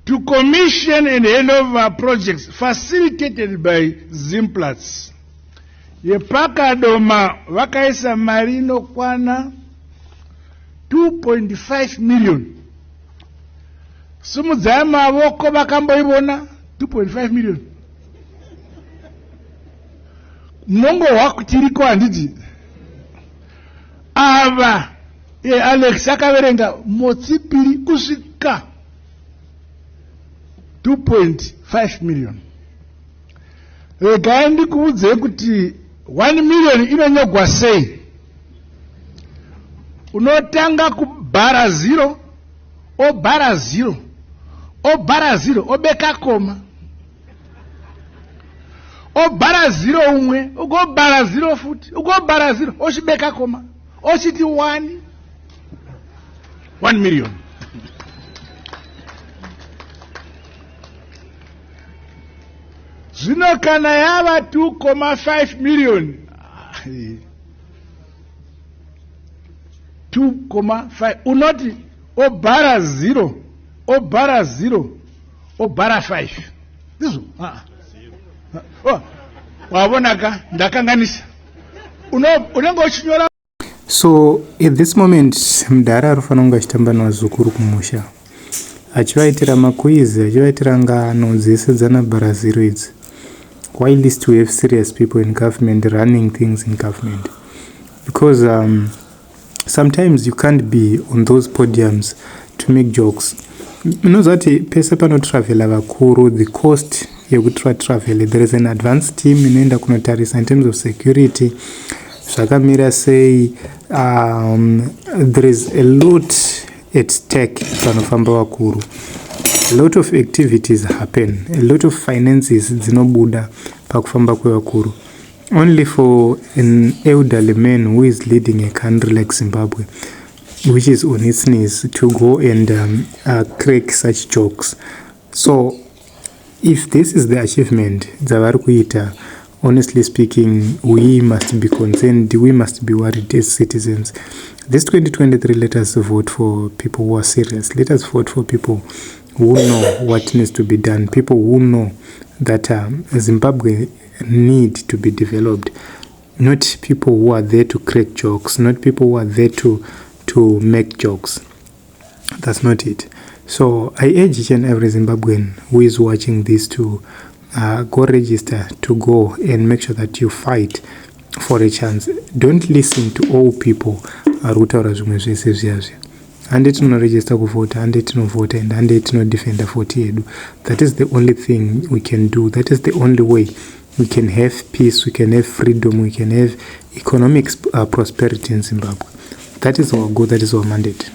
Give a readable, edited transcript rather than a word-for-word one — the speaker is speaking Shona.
to commission and hand over projects facilitated by Zimplats. Yepakadoma vakaisa marino kwana 2.5 million. Sumudzama voko vakamboivona 2.5 million. Mongo wakutiriko handiti. Ava Alex akaverenga motsipiri kusvika 2.5 million. Regai ndikuudze kuti 1 million inonyogwa sei. Unotanga kubhara 0, obhara 0, obhara 0, obeka koma. Obhara 0 umwe, ugobhara 0 futi, ugobhara 0, oshibeka koma. Oshiti 1 million. Zvino kana yava 2.5 million. 2.5 unoti obhara 0, obhara 0, obhara 5. Ndizo? Wabonaka ndakanganisa. Unenge uchinyora. So at this moment mdara arufana kunge achitamba navazukuru kumusha, achivaitira makwizi, achivaitira ngano dzesedzana bhara 0 idzi, while least we have serious people in government running things in government. Because sometimes you can't be on those podiums to make jokes. Munozati pese panotravela vakuru, the cost yekutravel, there is an advanced team inoenda kunotarisa in terms of security. Zvakamira sei, there is a lot at stake panofamba vakuru. A lot of activities happen, a lot of finances dzinobuda pakufamba kwevakuru. Only for an elderly man who is leading a country like Zimbabwe, which is on its knees, to go and crack such jokes. So if this is the achievement dzavari kuita, honestly speaking, we must be concerned, we must be worried as citizens. This 2023, let us vote for people who are serious. Let us vote for people who know what needs to be done, people who know that Zimbabwe need to be developed, not people who are there to crack jokes, not people who are there to make jokes. That's not it. So I urge each and every Zimbabwean who is watching this to go register, to go and make sure that you fight for a chance. Don't listen to all people arutaura zvimwe zvese zviyazvi. Hande tinoregister kuvota, hande tinovota, and hande tinodefenda voti yedu. That is the only thing we can do. That is the only way we can have peace, we can have freedom, we can have economic prosperity in Zimbabwe. That is our goal, that is our mandate.